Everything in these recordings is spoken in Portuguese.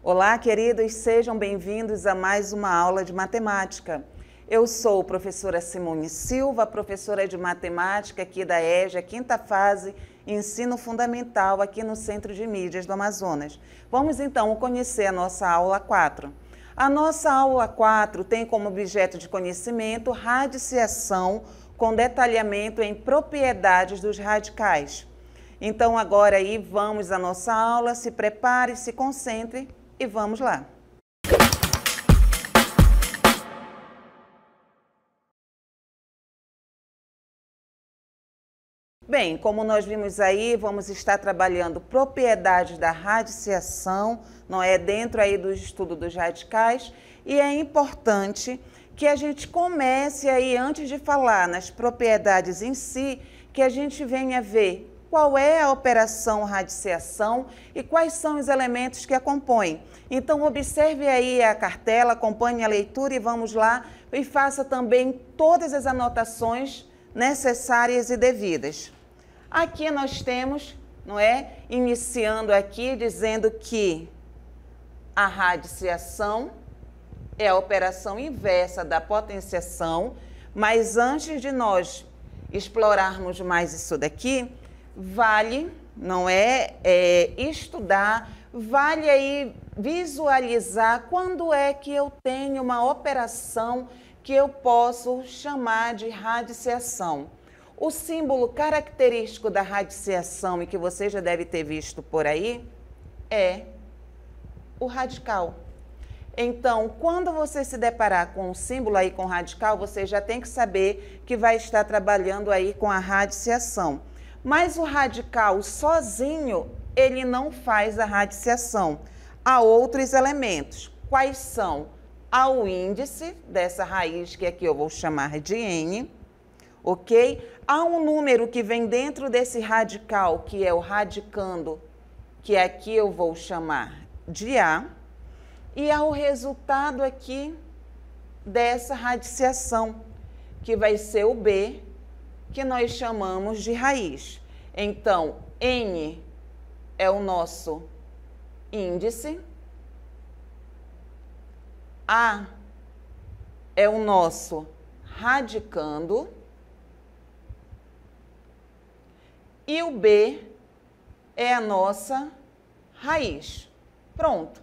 Olá, queridos, sejam bem-vindos a mais uma aula de matemática. Eu sou professora Simone Silva, professora de matemática aqui da EJA, quinta fase, ensino fundamental aqui no Centro de Mídias do Amazonas. Vamos então conhecer a nossa aula 4. A nossa aula 4 tem como objeto de conhecimento radiciação com detalhamento em propriedades dos radicais. Então agora aí vamos à nossa aula, se prepare, se concentre e vamos lá. Bem, como nós vimos aí, vamos estar trabalhando propriedades da radiciação, não é? Dentro aí do estudo dos radicais, e é importante que a gente comece aí, antes de falar nas propriedades em si, que a gente venha ver qual é a operação radiciação e quais são os elementos que a compõem. Então, observe aí a cartela, acompanhe a leitura e vamos lá e faça também todas as anotações necessárias e devidas. Aqui nós temos, não é? Iniciando aqui, dizendo que a radiciação é a operação inversa da potenciação, mas antes de nós explorarmos mais isso daqui, vale, não é, estudar, vale aí visualizar quando é que eu tenho uma operação que eu posso chamar de radiciação. O símbolo característico da radiciação, e que você já deve ter visto por aí, é o radical. Então, quando você se deparar com um símbolo aí com radical, você já tem que saber que vai estar trabalhando aí com a radiciação. Mas o radical sozinho, ele não faz a radiciação. Há outros elementos. Quais são? Há o índice dessa raiz, que aqui eu vou chamar de n, ok? Há um número que vem dentro desse radical, que é o radicando, que aqui eu vou chamar de a. E há o resultado aqui dessa radiciação, que vai ser o b, que nós chamamos de raiz. Então, n é o nosso índice, a é o nosso radicando e o b é a nossa raiz. Pronto.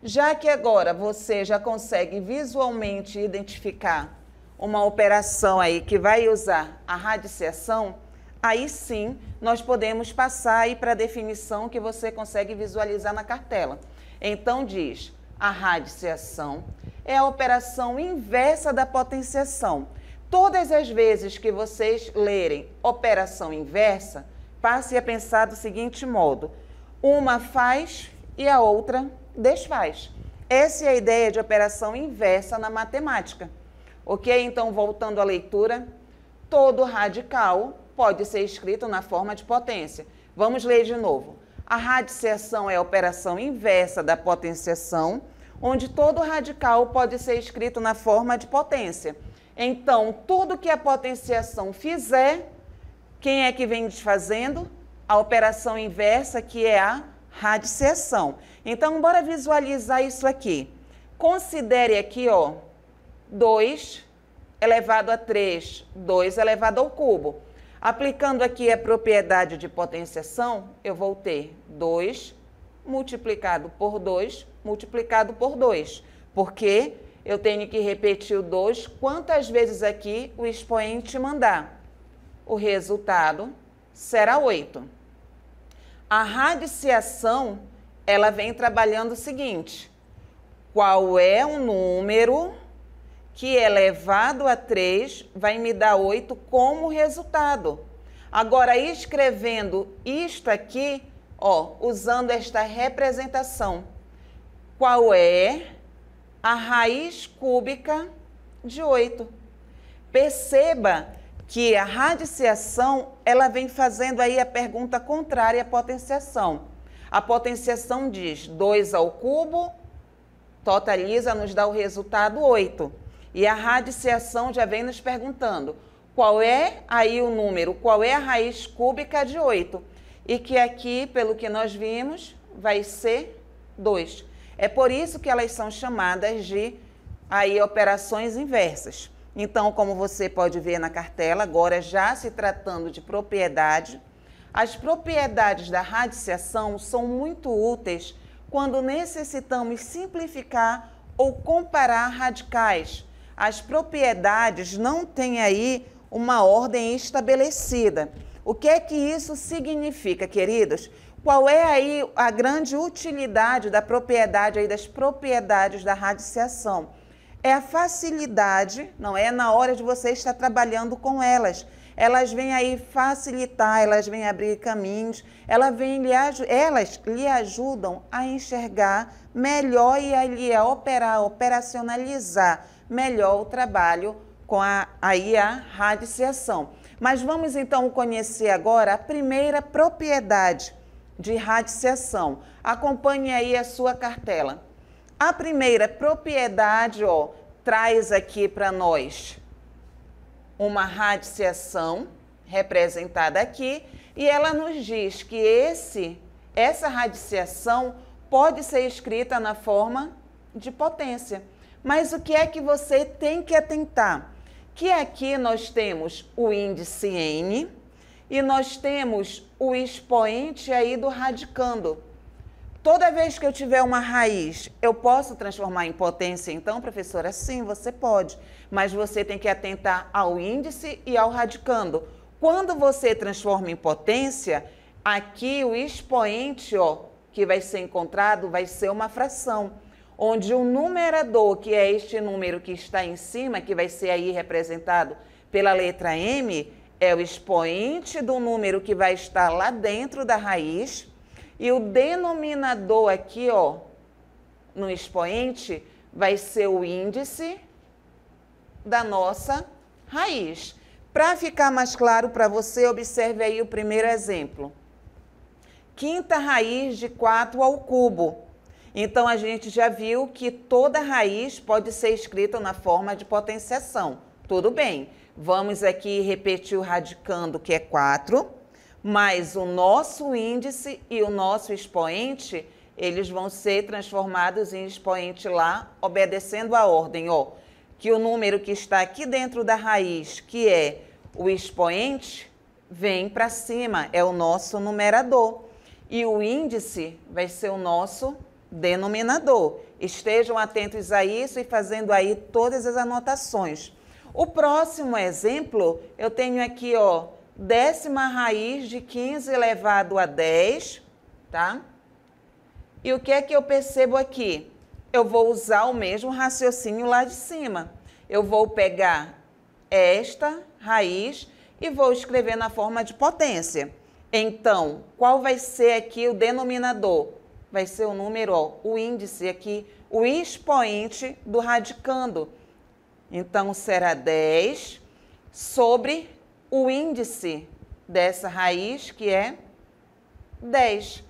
Já que agora você já consegue visualmente identificar uma operação aí que vai usar a radiciação, aí sim nós podemos passar aí para a definição que você consegue visualizar na cartela. Então diz, a radiciação é a operação inversa da potenciação. Todas as vezes que vocês lerem operação inversa, passe a pensar do seguinte modo, uma faz e a outra desfaz. Essa é a ideia de operação inversa na matemática. Ok? Então, voltando à leitura, todo radical pode ser escrito na forma de potência. Vamos ler de novo. A radiciação é a operação inversa da potenciação, onde todo radical pode ser escrito na forma de potência. Então, tudo que a potenciação fizer, quem é que vem desfazendo? A operação inversa, que é a radiciação. Então, bora visualizar isso aqui. Considere aqui, ó, 2 elevado a 3, 2 elevado ao cubo. Aplicando aqui a propriedade de potenciação, eu vou ter 2 multiplicado por 2, multiplicado por 2. Porque eu tenho que repetir o 2 quantas vezes aqui o expoente mandar. O resultado será 8. A radiciação, ela vem trabalhando o seguinte, qual é o número que elevado a 3 vai me dar 8 como resultado. Agora, escrevendo isto aqui, ó, usando esta representação, qual é a raiz cúbica de 8? Perceba que a radiciação, ela vem fazendo aí a pergunta contrária à potenciação. A potenciação diz 2 ao cubo, totaliza, nos dá o resultado 8. E a radiciação já vem nos perguntando qual é aí o número, qual é a raiz cúbica de 8. E que aqui, pelo que nós vimos, vai ser 2. É por isso que elas são chamadas de aí, operações inversas. Então, como você pode ver na cartela, agora já se tratando de propriedade, as propriedades da radiciação são muito úteis quando necessitamos simplificar ou comparar radicais. As propriedades não têm aí uma ordem estabelecida. O que é que isso significa, queridos? Qual é aí a grande utilidade da propriedade aí, das propriedades da radiciação? É a facilidade, não é? Na hora de você estar trabalhando com elas. Elas vêm aí facilitar, elas vêm abrir caminhos, elas lhe ajudam a enxergar melhor e a operacionalizar melhor o trabalho com a radiciação. Mas vamos então conhecer agora a primeira propriedade de radiciação. Acompanhe aí a sua cartela. A primeira propriedade, ó, traz aqui para nós uma radiciação representada aqui e ela nos diz que essa radiciação pode ser escrita na forma de potência. Mas o que é que você tem que atentar? Que aqui nós temos o índice N e nós temos o expoente aí do radicando. Toda vez que eu tiver uma raiz, eu posso transformar em potência então, professora? Sim, você pode, mas você tem que atentar ao índice e ao radicando. Quando você transforma em potência, aqui o expoente, ó, que vai ser encontrado vai ser uma fração, onde o numerador, que é este número que está em cima, que vai ser aí representado pela letra M, é o expoente do número que vai estar lá dentro da raiz, e o denominador aqui, ó, no expoente, vai ser o índice da nossa raiz. Para ficar mais claro para você, observe aí o primeiro exemplo. Quinta raiz de 4 ao cubo. Então, a gente já viu que toda raiz pode ser escrita na forma de potenciação. Tudo bem. Vamos aqui repetir o radicando, que é 4, mas o nosso índice e o nosso expoente, eles vão ser transformados em expoente lá, obedecendo a ordem, ó, que o número que está aqui dentro da raiz, que é o expoente, vem para cima, é o nosso numerador. E o índice vai ser o nosso denominador. Estejam atentos a isso e fazendo aí todas as anotações. O próximo exemplo, eu tenho aqui, ó, décima raiz de 15 elevado a 10, tá? E o que é que eu percebo aqui? Eu vou usar o mesmo raciocínio lá de cima. Eu vou pegar esta raiz e vou escrever na forma de potência. Então, qual vai ser aqui o denominador? Vai ser o número, ó, o índice aqui, o expoente do radicando. Então, será 10 sobre o índice dessa raiz, que é 10.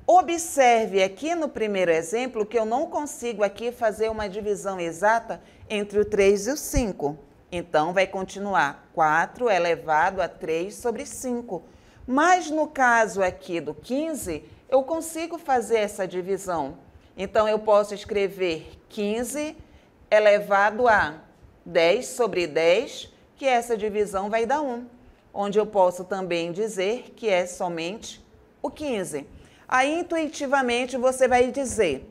Observe aqui no primeiro exemplo que eu não consigo aqui fazer uma divisão exata entre o 3 e o 5. Então, vai continuar 4 elevado a 3 sobre 5. Mas no caso aqui do 15, eu consigo fazer essa divisão. Então, eu posso escrever 15 elevado a 10 sobre 10, que essa divisão vai dar 1. Onde eu posso também dizer que é somente o 15. Aí, intuitivamente, você vai dizer,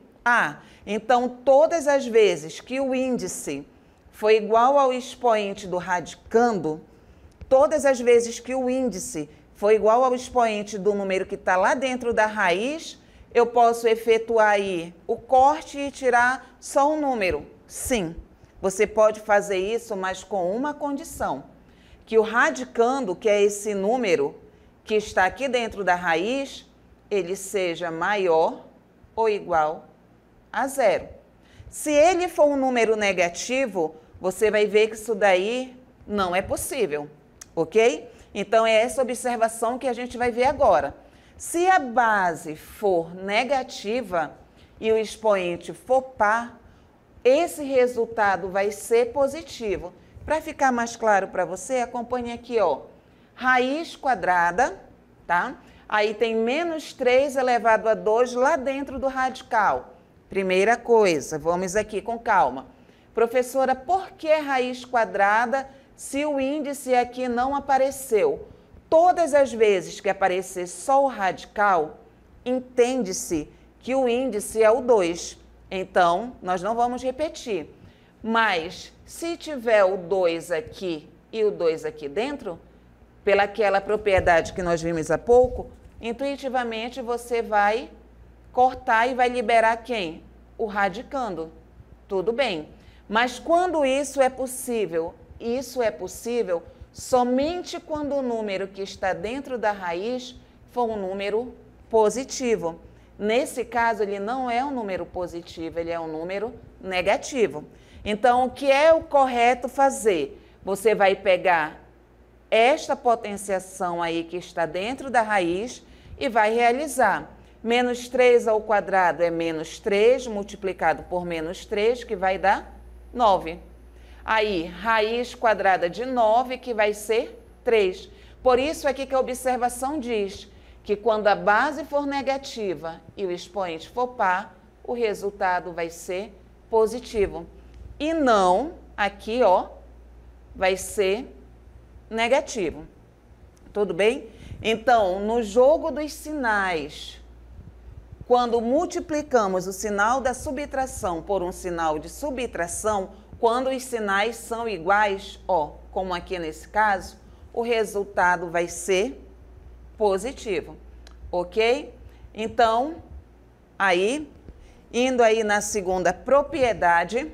então todas as vezes que o índice foi igual ao expoente do radicando, todas as vezes que o índice foi igual ao expoente do número que está lá dentro da raiz, eu posso efetuar aí o corte e tirar só um número. Sim, você pode fazer isso, mas com uma condição, que o radicando, que é esse número que está aqui dentro da raiz, ele seja maior ou igual a 0. Se ele for um número negativo, você vai ver que isso daí não é possível, ok? Então, é essa observação que a gente vai ver agora. Se a base for negativa e o expoente for par, esse resultado vai ser positivo. Para ficar mais claro para você, acompanhe aqui, ó. Raiz quadrada, tá? Aí tem menos 3 elevado a 2 lá dentro do radical. Primeira coisa, vamos aqui com calma. Professora, por que raiz quadrada se o índice aqui não apareceu? Todas as vezes que aparecer só o radical, entende-se que o índice é o 2. Então, nós não vamos repetir. Mas, se tiver o 2 aqui e o 2 aqui dentro, pelaquela propriedade que nós vimos há pouco, intuitivamente você vai cortar e vai liberar quem? O radicando. Tudo bem. Mas quando isso é possível? Isso é possível somente quando o número que está dentro da raiz for um número positivo. Nesse caso, ele não é um número positivo, ele é um número negativo. Então, o que é o correto fazer? Você vai pegar esta potenciação aí que está dentro da raiz e vai realizar. Menos 3 ao quadrado é menos 3, multiplicado por menos 3, que vai dar 9. Aí, raiz quadrada de 9, que vai ser 3. Por isso aqui que a observação diz que quando a base for negativa e o expoente for par, o resultado vai ser positivo. E não, aqui, ó, vai ser negativo. Tudo bem? Então, no jogo dos sinais, quando multiplicamos o sinal da subtração por um sinal de subtração, quando os sinais são iguais, ó, como aqui nesse caso, o resultado vai ser positivo, ok? Então, aí, indo aí na segunda propriedade,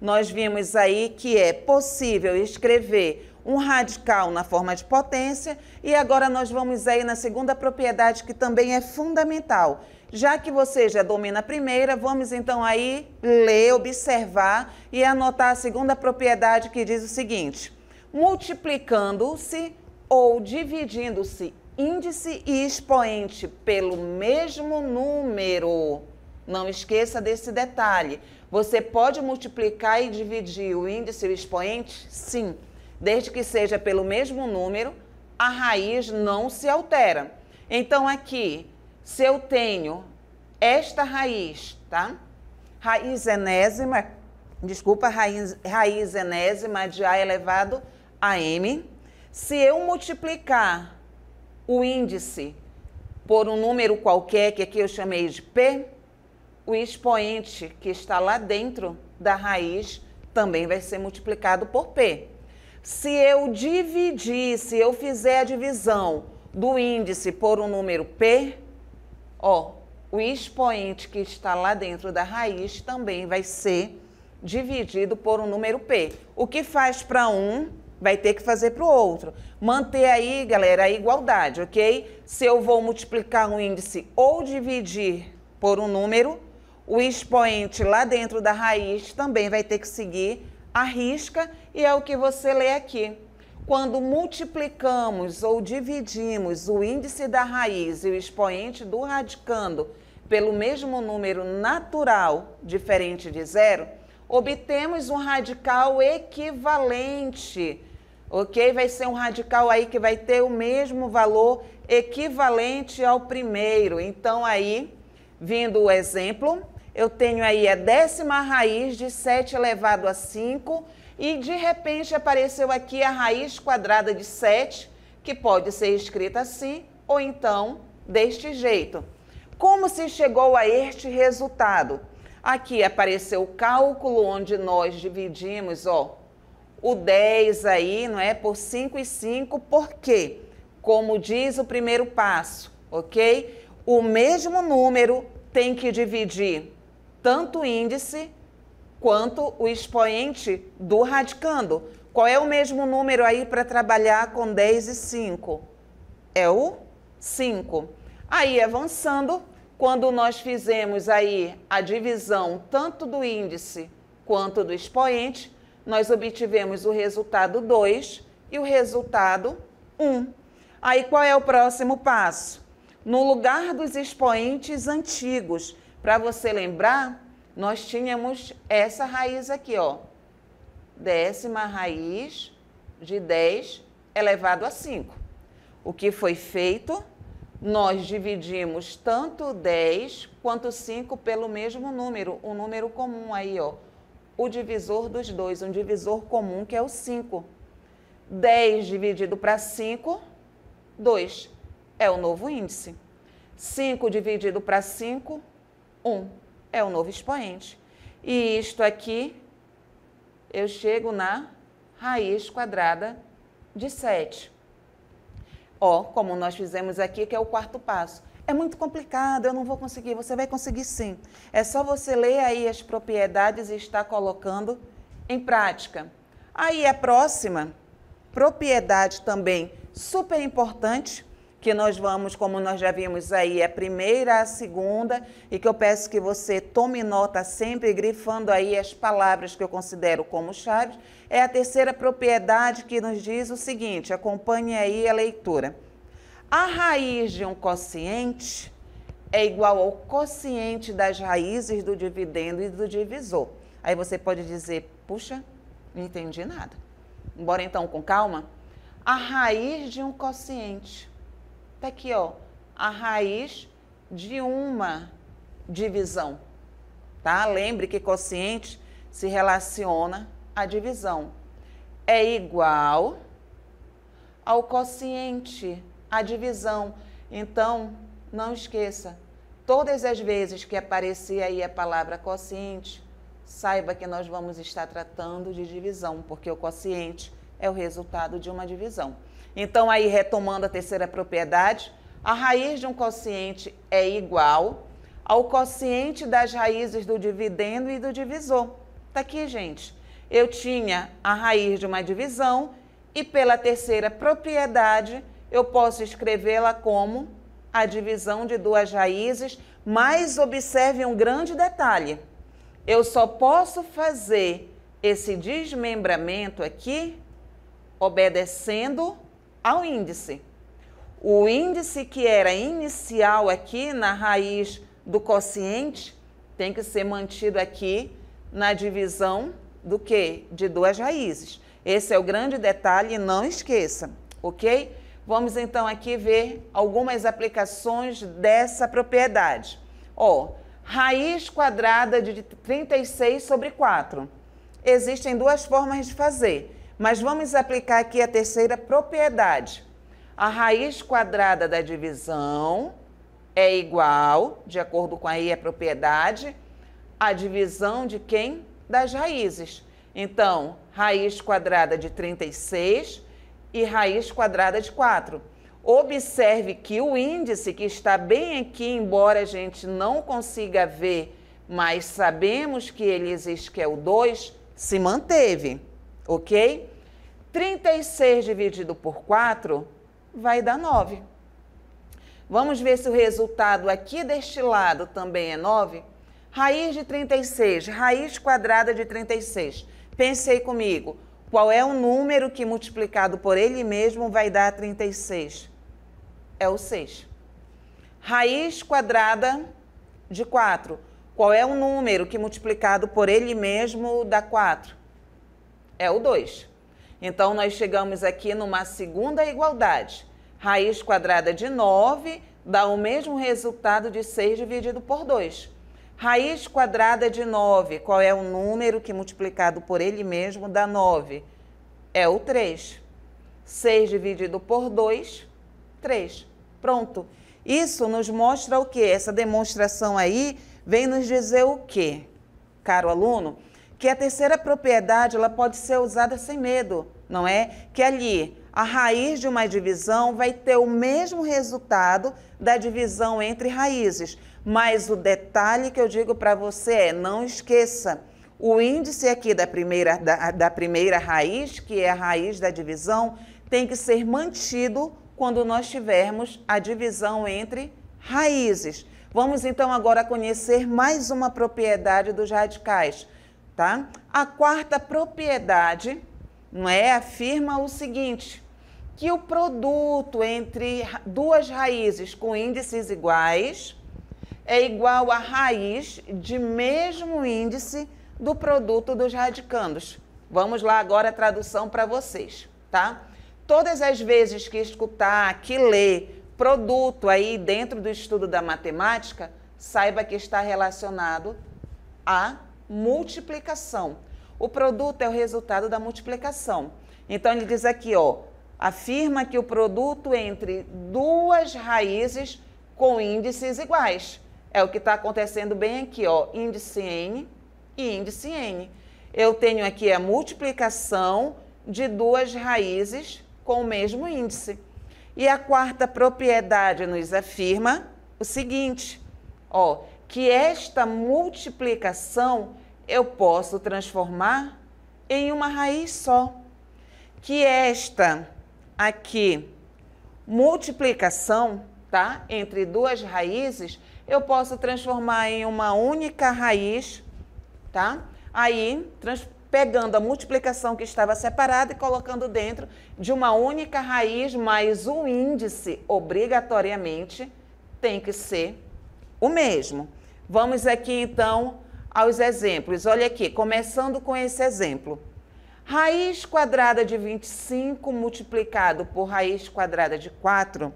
nós vimos aí que é possível escrever um radical na forma de potência e agora nós vamos aí na segunda propriedade que também é fundamental. Já que você já domina a primeira, vamos então aí ler, observar e anotar a segunda propriedade que diz o seguinte: multiplicando-se ou dividindo-se índice e expoente pelo mesmo número. Não esqueça desse detalhe. Você pode multiplicar e dividir o índice e o expoente? Sim. Desde que seja pelo mesmo número, a raiz não se altera. Então, aqui, se eu tenho esta raiz, tá? Raiz enésima de A elevado a M. Se eu multiplicar o índice por um número qualquer, que aqui eu chamei de P, o expoente que está lá dentro da raiz também vai ser multiplicado por P. Se eu fizer a divisão do índice por um número P, ó, o expoente que está lá dentro da raiz também vai ser dividido por um número P. O que faz para um, vai ter que fazer para o outro. Manter aí, galera, a igualdade, ok? Se eu vou multiplicar um índice ou dividir por um número, o expoente lá dentro da raiz também vai ter que seguir a risca e é o que você lê aqui. Quando multiplicamos ou dividimos o índice da raiz e o expoente do radicando pelo mesmo número natural diferente de zero, obtemos um radical equivalente, ok? Vai ser um radical aí que vai ter o mesmo valor equivalente ao primeiro. Então, aí, vindo o exemplo, eu tenho aí a 10ª raiz de 7 elevado a 5 e, de repente, apareceu aqui a raiz quadrada de 7, que pode ser escrita assim ou então deste jeito. Como se chegou a este resultado? Aqui apareceu o cálculo onde nós dividimos, ó, o 10 aí, não é, por 5 e 5, por quê? Como diz o primeiro passo, ok? O mesmo número tem que dividir tanto o índice quanto o expoente do radicando. Qual é o mesmo número aí para trabalhar com 10 e 5? É o 5. Aí, avançando, quando nós fizemos aí a divisão tanto do índice quanto do expoente, nós obtivemos o resultado 2 e o resultado 1. Aí, qual é o próximo passo? No lugar dos expoentes antigos, para você lembrar, nós tínhamos essa raiz aqui, ó. 10ª raiz de 10 elevado a 5. O que foi feito? nós dividimos tanto 10 quanto 5 pelo mesmo número, um número comum aí, ó. O divisor dos dois, um divisor comum que é o 5. 10 dividido para 5, 2. É o novo índice. 5 dividido para 5, 1. É o novo expoente. E isto aqui, eu chego na raiz quadrada de 7. Ó, como nós fizemos aqui, que é o quarto passo. É muito complicado, eu não vou conseguir. Você vai conseguir sim. É só você ler aí as propriedades e estar colocando em prática. Aí a próxima propriedade também super importante, que nós vamos, como nós já vimos aí, a primeira, a segunda, e que eu peço que você tome nota sempre, grifando aí as palavras que eu considero como chaves, é a terceira propriedade que nos diz o seguinte, acompanhe aí a leitura. A raiz de um quociente é igual ao quociente das raízes do dividendo e do divisor. Aí você pode dizer, puxa, não entendi nada. Bora então com calma? A raiz de um quociente. Está aqui, ó, a raiz de uma divisão, tá? Lembre que quociente se relaciona à divisão. É igual ao quociente, à divisão. Então, não esqueça, todas as vezes que aparecer aí a palavra quociente, saiba que nós vamos estar tratando de divisão, porque o quociente é o resultado de uma divisão. Então, aí, retomando a terceira propriedade, a raiz de um quociente é igual ao quociente das raízes do dividendo e do divisor. Tá aqui, gente. Eu tinha a raiz de uma divisão e, pela terceira propriedade, eu posso escrevê-la como a divisão de duas raízes, mas observe um grande detalhe. Eu só posso fazer esse desmembramento aqui obedecendo ao índice. O índice que era inicial aqui na raiz do quociente tem que ser mantido aqui na divisão do quê? De duas raízes. Esse é o grande detalhe, não esqueça, ok? Vamos então aqui ver algumas aplicações dessa propriedade. Ó, raiz quadrada de 36 sobre 4. Existem duas formas de fazer, mas vamos aplicar aqui a terceira propriedade. A raiz quadrada da divisão é igual, de acordo com aí a propriedade, à divisão de quem? Das raízes. Então, raiz quadrada de 36 e raiz quadrada de 4. Observe que o índice que está bem aqui, embora a gente não consiga ver, mas sabemos que ele existe, que é o 2, se manteve, ok? 36 dividido por 4 vai dar 9. Vamos ver se o resultado aqui deste lado também é 9. Raiz de 36, raiz quadrada de 36. Pense aí comigo, qual é o número que multiplicado por ele mesmo vai dar 36? É o 6. Raiz quadrada de 4. Qual é o número que multiplicado por ele mesmo dá 4? É o 2. Então, nós chegamos aqui numa segunda igualdade. Raiz quadrada de 9 dá o mesmo resultado de 6 dividido por 2. Raiz quadrada de 9, qual é o número que multiplicado por ele mesmo dá 9? É o 3. 6 dividido por 2, 3. Pronto. Isso nos mostra o quê? Essa demonstração aí vem nos dizer o quê, caro aluno? Que a terceira propriedade ela pode ser usada sem medo, não é? Que ali a raiz de uma divisão vai ter o mesmo resultado da divisão entre raízes. Mas o detalhe que eu digo para você é, não esqueça, o índice aqui da primeira raiz, que é a raiz da divisão, tem que ser mantido quando nós tivermos a divisão entre raízes. Vamos então agora conhecer mais uma propriedade dos radicais. Tá? A quarta propriedade, não é, afirma o seguinte, que o produto entre duas raízes com índices iguais é igual à raiz de mesmo índice do produto dos radicandos. Vamos lá agora a tradução para vocês, tá? Todas as vezes que escutar, que ler produto aí dentro do estudo da matemática, saiba que está relacionado à multiplicação. O produto é o resultado da multiplicação. Então, ele diz aqui, ó, afirma que o produto entre duas raízes com índices iguais. É o que está acontecendo bem aqui, ó, índice N e índice N. Eu tenho aqui a multiplicação de duas raízes com o mesmo índice. E a quarta propriedade nos afirma o seguinte, ó, que esta multiplicação eu posso transformar em uma raiz só. Que esta aqui, multiplicação, tá? Entre duas raízes, eu posso transformar em uma única raiz, tá? Aí, pegando a multiplicação que estava separada e colocando dentro de uma única raiz, mas o índice, obrigatoriamente, tem que ser o mesmo. Vamos aqui, então, aos exemplos. Olha aqui, começando com esse exemplo. Raiz quadrada de 25 multiplicado por raiz quadrada de 4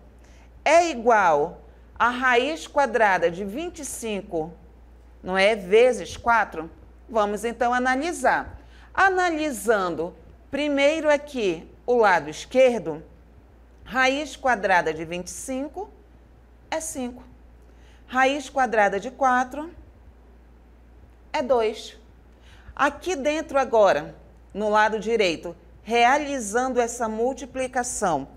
é igual a raiz quadrada de 25, não é? Vezes 4? Vamos, então, analisar. Analisando primeiro aqui o lado esquerdo, raiz quadrada de 25 é 5. Raiz quadrada de 4 é 2. Aqui dentro agora, no lado direito, realizando essa multiplicação,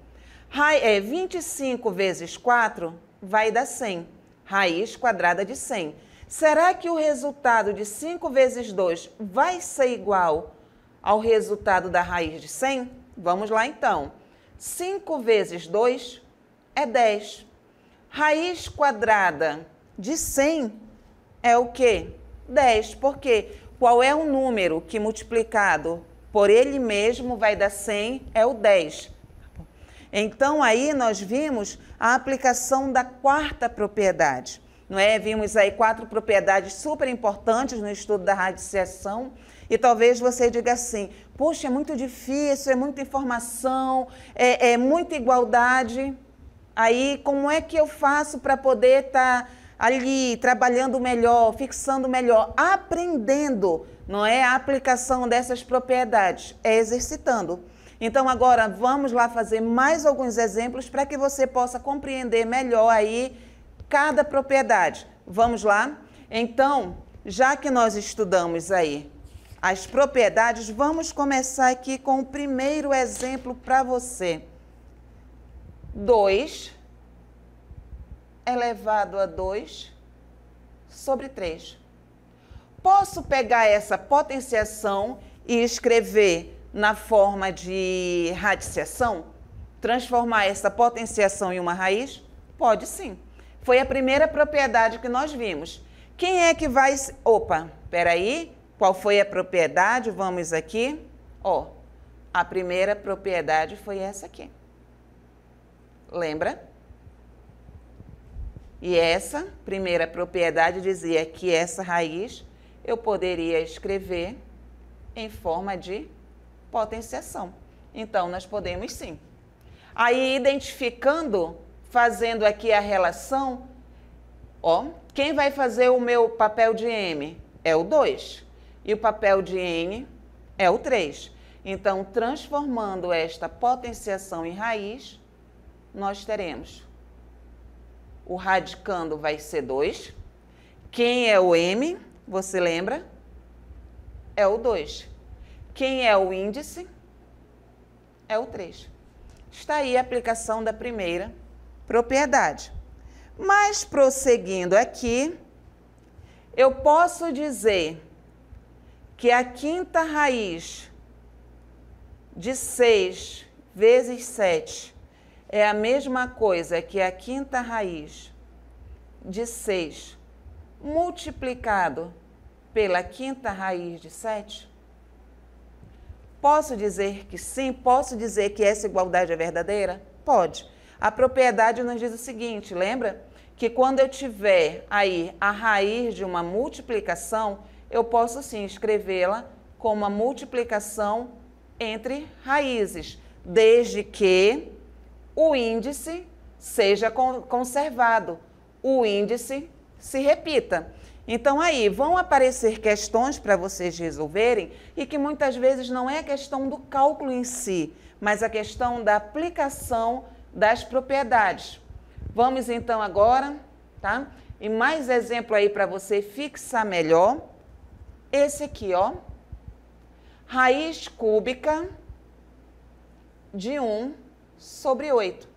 25 vezes 4 vai dar 100. Raiz quadrada de 100. Será que o resultado de 5 vezes 2 vai ser igual ao resultado da raiz de 100? Vamos lá, então. 5 vezes 2 é 10. Raiz quadrada de 100 é o quê? 10. Por quê? Qual é o número que multiplicado por ele mesmo vai dar 100? É o 10. Então, aí nós vimos a aplicação da quarta propriedade. Não é? Vimos aí 4 propriedades super importantes no estudo da radiciação e talvez você diga assim, puxa, é muito difícil, é muita informação, é muita igualdade. Aí, como é que eu faço para poder estar ali trabalhando melhor, fixando melhor, aprendendo, não é? A aplicação dessas propriedades, é exercitando. Então, agora, vamos lá fazer mais alguns exemplos para que você possa compreender melhor aí cada propriedade. Vamos lá? Então, já que nós estudamos aí as propriedades, vamos começar aqui com o primeiro exemplo para você. 2 elevado a 2 sobre 3. Posso pegar essa potenciação e escrever na forma de radiciação? Transformar essa potenciação em uma raiz? Pode sim. Foi a primeira propriedade que nós vimos. Quem é que vai... Opa, peraí. Qual foi a propriedade? Vamos aqui. Ó, a primeira propriedade foi essa aqui. Lembra? E essa primeira propriedade dizia que essa raiz eu poderia escrever em forma de potenciação. Então, nós podemos sim. Aí, identificando, fazendo aqui a relação, ó, quem vai fazer o meu papel de M? É o 2. E o papel de N é o 3. Então, transformando esta potenciação em raiz, nós teremos o radicando vai ser 2. Quem é o M, você lembra? É o 2. Quem é o índice? É o 3. Está aí a aplicação da primeira propriedade. Mas, prosseguindo aqui, eu posso dizer que a quinta raiz de 6 vezes 7 é a mesma coisa que a quinta raiz de 6 multiplicado pela quinta raiz de 7? Posso dizer que sim? Posso dizer que essa igualdade é verdadeira? Pode. A propriedade nos diz o seguinte, lembra? Que quando eu tiver aí a raiz de uma multiplicação, eu posso sim escrevê-la como uma multiplicação entre raízes, desde que o índice seja conservado, o índice se repita. Então, aí vão aparecer questões para vocês resolverem e que muitas vezes não é a questão do cálculo em si, mas a questão da aplicação das propriedades. Vamos então agora, tá? E mais exemplo aí para você fixar melhor. Esse aqui, ó. Raiz cúbica de 1 sobre 8.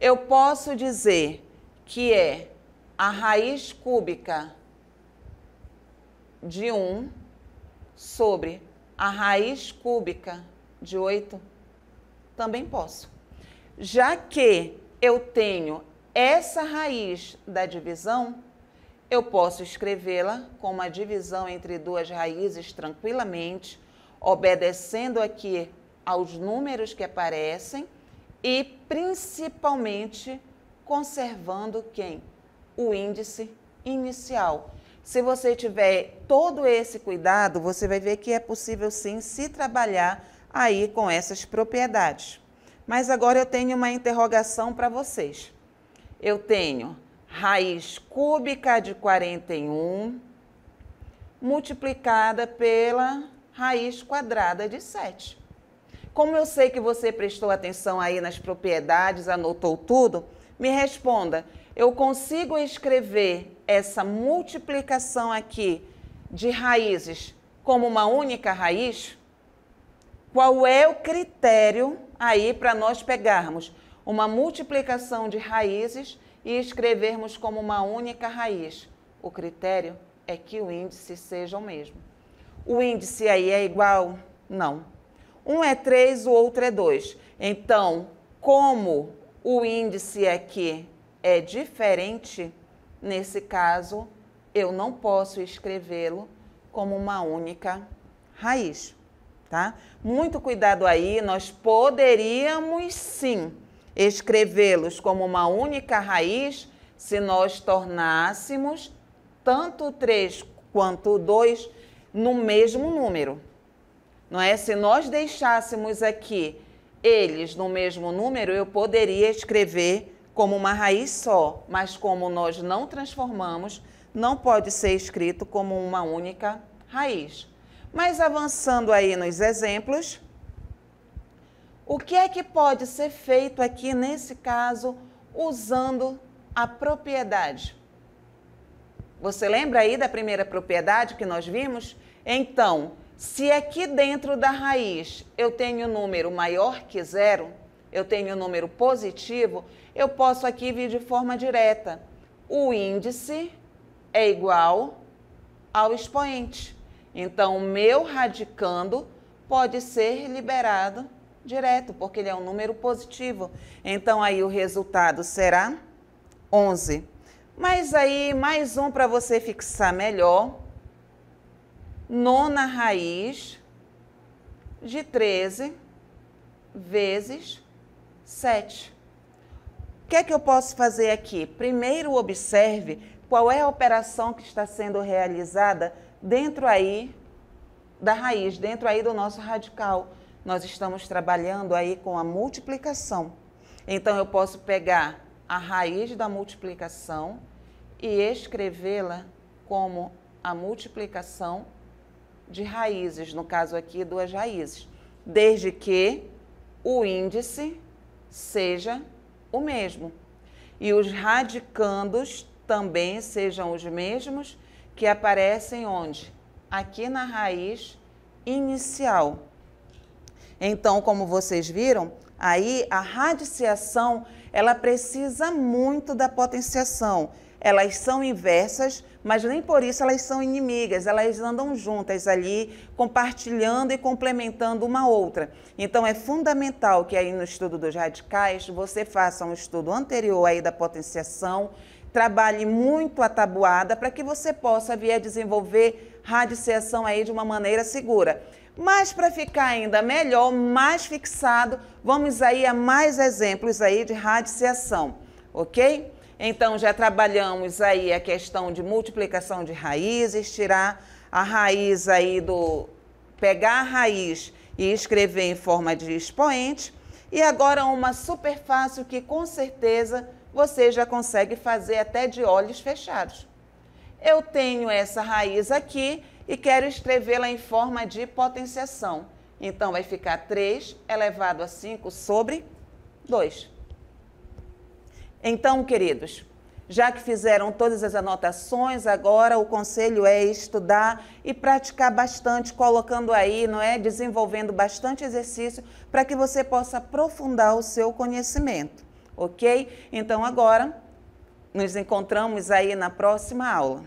Eu posso dizer que é a raiz cúbica de 1 sobre a raiz cúbica de 8? Também posso. Já que eu tenho essa raiz da divisão, eu posso escrevê-la como a divisão entre duas raízes tranquilamente, obedecendo aqui aos números que aparecem e principalmente conservando quem? O índice inicial. Se você tiver todo esse cuidado, você vai ver que é possível sim se trabalhar aí com essas propriedades. Mas agora eu tenho uma interrogação para vocês. Eu tenho raiz cúbica de 41 multiplicada pela raiz quadrada de 7. Como eu sei que você prestou atenção aí nas propriedades, anotou tudo, me responda, eu consigo escrever essa multiplicação aqui de raízes como uma única raiz? Qual é o critério aí para nós pegarmos uma multiplicação de raízes e escrevermos como uma única raiz? O critério é que o índice seja o mesmo. O índice aí é igual? Não. Um é 3, o outro é 2. Então, como o índice aqui é diferente, nesse caso, eu não posso escrevê-lo como uma única raiz, tá? Muito cuidado aí, nós poderíamos sim escrevê-los como uma única raiz se nós tornássemos tanto o 3 quanto o 2 no mesmo número. Não é? Se nós deixássemos aqui eles no mesmo número, eu poderia escrever como uma raiz só, mas como nós não transformamos, não pode ser escrito como uma única raiz. Mas avançando aí nos exemplos, o que é que pode ser feito aqui nesse caso usando a propriedade? Você lembra aí da primeira propriedade que nós vimos? Então, se aqui dentro da raiz eu tenho número maior que 0, eu tenho número positivo, eu posso aqui vir de forma direta. O índice é igual ao expoente. Então, o meu radicando pode ser liberado direto, porque ele é um número positivo. Então, aí o resultado será 11. Mas aí, mais um para você fixar melhor. Nona raiz de 13 vezes 7. O que é que eu posso fazer aqui? Primeiro, observe qual é a operação que está sendo realizada dentro aí da raiz, dentro aí do nosso radical. Nós estamos trabalhando aí com a multiplicação. Então, eu posso pegar a raiz da multiplicação e escrevê-la como a multiplicação de raízes, no caso aqui, duas raízes, desde que o índice seja o mesmo e os radicandos também sejam os mesmos que aparecem onde? Aqui na raiz inicial. Então, como vocês viram, aí a radiciação, ela precisa muito da potenciação. Elas são inversas, mas nem por isso elas são inimigas, elas andam juntas ali, compartilhando e complementando uma outra. Então, é fundamental que aí no estudo dos radicais, você faça um estudo anterior aí da potenciação, trabalhe muito a tabuada para que você possa vir a desenvolver radiciação aí de uma maneira segura. Mas para ficar ainda melhor, mais fixado, vamos aí a mais exemplos aí de radiciação, ok? Então, já trabalhamos aí a questão de multiplicação de raízes, tirar a raiz aí pegar a raiz e escrever em forma de expoente. E agora uma super fácil que com certeza você já consegue fazer até de olhos fechados. Eu tenho essa raiz aqui e quero escrevê-la em forma de potenciação. Então, vai ficar 3 elevado a 5 sobre 2. Então, queridos, já que fizeram todas as anotações, agora o conselho é estudar e praticar bastante, colocando aí, não é? Desenvolvendo bastante exercício para que você possa aprofundar o seu conhecimento, ok? Então, agora, nos encontramos aí na próxima aula.